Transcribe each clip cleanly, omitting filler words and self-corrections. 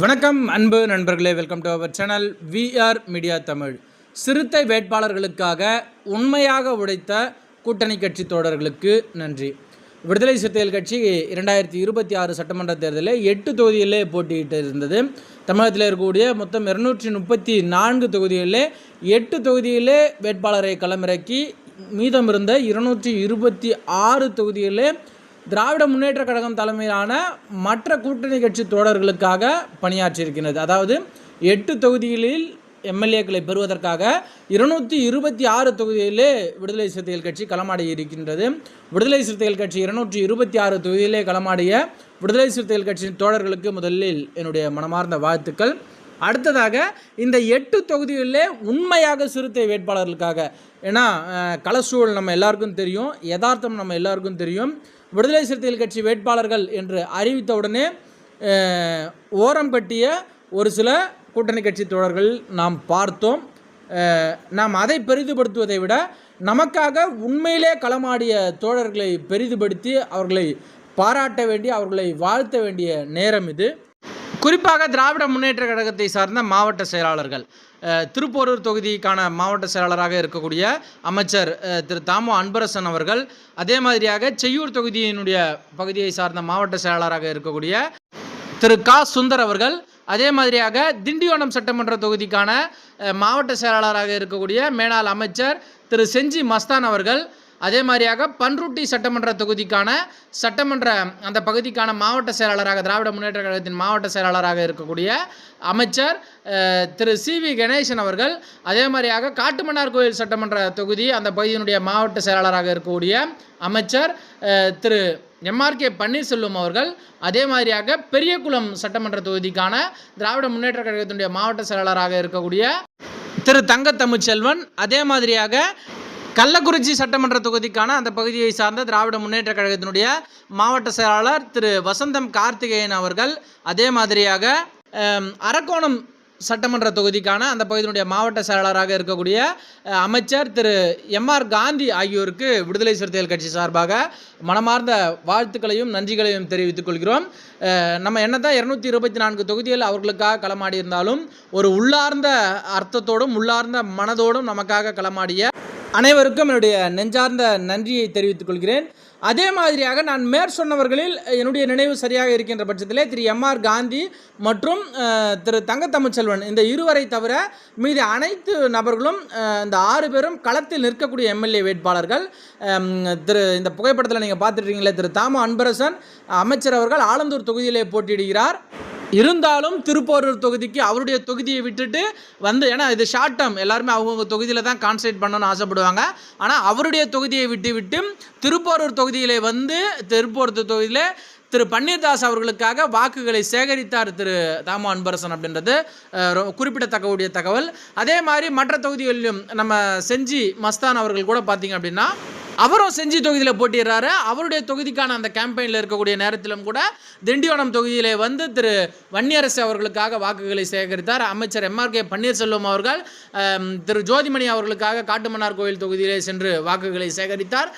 வணக்கம் அன்பு நண்பர்களே, welcome to our channel VR media Tamil. சிறுத்தை வேட்பாளர்களுக்காக உண்மையாக உழைத்த கூட்டணி கட்சி தோழர்களுக்கு நன்றி. விடுதலை சிறுத்தைகள் கட்சி 2026 சட்டமன்ற தேர்தலில் 8 தொகுதிகளிலே போட்டியிட்டு இருந்தது. தமிழகத்தில் இருக்கக்கூடிய மொத்தம் 234 தொகுதிகளிலே 8 தொகுதிகளிலே வேட்பாளரை களமிறக்கி மீதம் இருந்த 226 தொகுதிகளிலே திராவிட முன்னேற்ற கழகம் தலைமையிலான மற்ற கூட்டணி கட்சி தோழர்களுக்காக பணியாற்றியிருக்கிறது. அதாவது 8 தொகுதிகளில் எம்எல்ஏக்களை பெறுவதற்காக 226 தொகுதியிலே விடுதலை சிறுத்தைகள் கட்சி களமாடி இருக்கின்றது. விடுதலை சிறுத்தைகள் கட்சி 226 தொகுதியிலே களமாடிய விடுதலை சிறுத்தைகள் கட்சியின் தோழர்களுக்கு முதலில் என்னுடைய மனமார்ந்த வாழ்த்துக்கள். அடுத்ததாக இந்த 8 தொகுதிகளிலே உண்மையாக சிறுத்தை வேட்பாளர்களுக்காக, ஏன்னா களசூழல் நம்ம எல்லாருக்கும் தெரியும், யதார்த்தம் நம்ம எல்லாருக்கும் தெரியும். விடுதலை சிறுத்தைகள் கட்சி வேட்பாளர்கள் என்று அறிவித்தவுடனே ஓரம் கட்டிய ஒரு சில கூட்டணி கட்சி தோழர்கள் நாம் பார்த்தோம். நாம் அதை பெரிதுபடுத்துவதை விட நமக்காக உண்மையிலே களமாடிய தோழர்களை பெரிதுபடுத்தி அவர்களை பாராட்ட வேண்டிய, அவர்களை வாழ்த்த வேண்டிய நேரம் இது. குறிப்பாக திராவிட முன்னேற்ற கழகத்தை சார்ந்த மாவட்ட செயலாளர்கள், திருப்போரூர் தொகுதிக்கான மாவட்ட செயலாளராக இருக்கக்கூடிய அமைச்சர் திரு தாமோ அன்பரசன் அவர்கள், அதே மாதிரியாக செய்யூர் தொகுதியினுடைய பகுதியை சார்ந்த மாவட்ட செயலாளராக இருக்கக்கூடிய திரு கா சுந்தர் அவர்கள், அதே மாதிரியாக திண்டிவனம் சட்டமன்ற தொகுதிக்கான மாவட்ட செயலாளராக இருக்கக்கூடிய மேனாள் அமைச்சர் திரு செஞ்சி மஸ்தான் அவர்கள், அதே மாதிரியாக பன்ருட்டி சட்டமன்ற தொகுதிக்கான சட்டமன்ற அந்த பகுதிக்கான மாவட்ட செயலாளராக திராவிட முன்னேற்ற கழகத்தின் மாவட்ட செயலாளராக இருக்கக்கூடிய அமைச்சர் திரு சி.வி. கணேசன் அவர்கள், அதே மாதிரியாக காட்டுமன்னார் கோயில் சட்டமன்ற தொகுதி அந்த பகுதியினுடைய மாவட்ட செயலாளராக இருக்கக்கூடிய அமைச்சர் திரு எம்.ஆர்.கே. பன்னீர்செல்வம் அவர்கள், அதே மாதிரியாக பெரியகுளம் சட்டமன்ற தொகுதிக்கான திராவிட முன்னேற்ற கழகத்தினுடைய மாவட்ட செயலாளராக இருக்கக்கூடிய திரு தங்க தமிழ்ச்செல்வன், அதே மாதிரியாக கள்ளக்குறிச்சி சட்டமன்ற தொகுதிக்கான அந்த பகுதியை சார்ந்த திராவிட முன்னேற்ற கழகத்தினுடைய மாவட்ட செயலாளர் திரு வசந்தம் கார்த்திகேயன் அவர்கள், அதே மாதிரியாக அரக்கோணம் சட்டமன்ற தொகுதிக்கான அந்த பகுதியினுடைய மாவட்ட செயலாளராக இருக்கக்கூடிய அமைச்சர் திரு எம்.ஆர். காந்தி ஆகியோருக்கு விடுதலை சிறுத்தைகள் கட்சி சார்பாக மனமார்ந்த வாழ்த்துக்களையும் நன்றிகளையும் தெரிவித்துக் கொள்கிறோம். நம்ம என்னதான் 224 தொகுதிகள் அவர்களுக்காக களமாடி இருந்தாலும் ஒரு உள்ளார்ந்த அர்த்தத்தோடும் உள்ளார்ந்த மனதோடும் நமக்காக களமாடிய அனைவருக்கும் என்னுடைய நெஞ்சார்ந்த நன்றியை தெரிவித்துக் கொள்கிறேன். அதே மாதிரியாக நான் மேற்சொன்னவர்களில் என்னுடைய நினைவு சரியாக இருக்கின்ற பட்சத்திலே திரு எம்.ஆர். காந்தி மற்றும் திரு தங்க தமிழ்ச்செல்வன், இந்த இருவரை தவிர மீது அனைத்து நபர்களும் இந்த 6 பேரும் களத்தில் நிற்கக்கூடிய எம்எல்ஏ வேட்பாளர்கள். இந்த புகைப்படத்தில் நீங்கள் பார்த்துட்டீங்களே, திரு தாமோ அன்பரசன் அமைச்சர் அவர்கள் ஆலந்தூர் தொகுதியிலே போட்டியிடுகிறார். இருந்தாலும் திருப்போரூர் தொகுதிக்கு அவருடைய தொகுதியை விட்டுட்டு வந்து, ஏன்னா இது ஷார்ட் டேர்ம், எல்லாருமே அவங்கவுங்க தொகுதியில் தான் கான்சன்ட்ரேட் பண்ணணும்னு ஆசைப்படுவாங்க. ஆனால் அவருடைய தொகுதியை விட்டு திருப்போரூர் தொகுதியிலே வந்து திருப்போரூர் தொகுதியில் திரு பன்னீர்தாஸ் அவர்களுக்காக வாக்குகளை சேகரித்தார் திரு தாமோ அன்பரசன் அப்படின்றது குறிப்பிடத்தக்கக்கூடிய தகவல். அதே மாதிரி மற்ற தொகுதிகளிலும் நம்ம செஞ்சி மஸ்தான் அவர்கள் கூட பார்த்தீங்க அப்படின்னா அவரும் செஞ்சி தொகுதியில் போட்டிடுறாரு. அவருடைய தொகுதிக்கான அந்த கேம்பெயினில் இருக்கக்கூடிய நேரத்திலும் கூட திண்டிவனம் தொகுதியிலே வந்து திரு வன்னியரசு அவர்களுக்காக வாக்குகளை சேகரித்தார். அமைச்சர் எம்.ஆர்.கே. பன்னீர்செல்வம் அவர்கள் திரு ஜோதிமணி அவர்களுக்காக காட்டுமன்னார் கோயில் தொகுதியிலே சென்று வாக்குகளை சேகரித்தார்.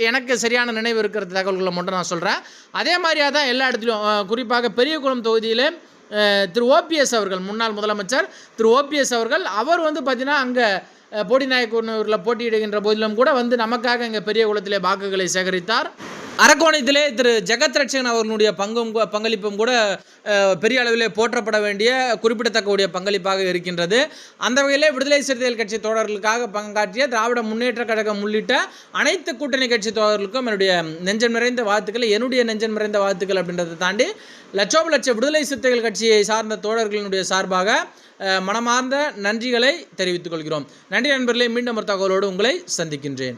எனக்கு சரியான நினைவு இருக்கிற தகவல்களை மட்டும் நான் சொல்கிறேன். அதே மாதிரியாக தான் எல்லா இடத்துலையும், குறிப்பாக பெரியகுளம் தொகுதியிலே திரு ஓபிஎஸ் அவர்கள், முன்னாள் முதலமைச்சர் திரு ஓபிஎஸ் அவர்கள், அவர் வந்து பார்த்தீங்கன்னா அங்கே போடிநாயக்கனூரில் போட்டியிடுகின்ற போதிலும் கூட வந்து நமக்காக இங்கே பெரிய குளத்திலே வாக்குகளை சேகரித்தார். அரக்கோணத்திலே திரு ஜெகத் ரட்சகன் அவர்களுடைய பங்களிப்பும் கூட பெரிய அளவிலே போற்றப்பட வேண்டிய குறிப்பிடத்தக்கக்கூடிய பங்களிப்பாக இருக்கின்றது. அந்த வகையிலே விடுதலை சிறுத்தைகள் கட்சி தோழர்களுக்காக பங்காற்றிய திராவிட முன்னேற்ற கழகம் உள்ளிட்ட அனைத்து கூட்டணி கட்சி தோழர்களுக்கும் என்னுடைய நெஞ்சம் நிறைந்த வாழ்த்துக்கள். என்னுடைய நெஞ்சம் நிறைந்த வாழ்த்துக்கள் அப்படின்றத தாண்டி லட்சோப லட்ச விடுதலை சிறுத்தைகள் கட்சியை சார்ந்த தோழர்களினுடைய சார்பாக மனமார்ந்த நன்றிகளை தெரிவித்துக் கொள்கிறோம். நன்றி நண்பர்களே, மீண்டும் ஒரு தகவலோடு உங்களை சந்திக்கின்றேன்.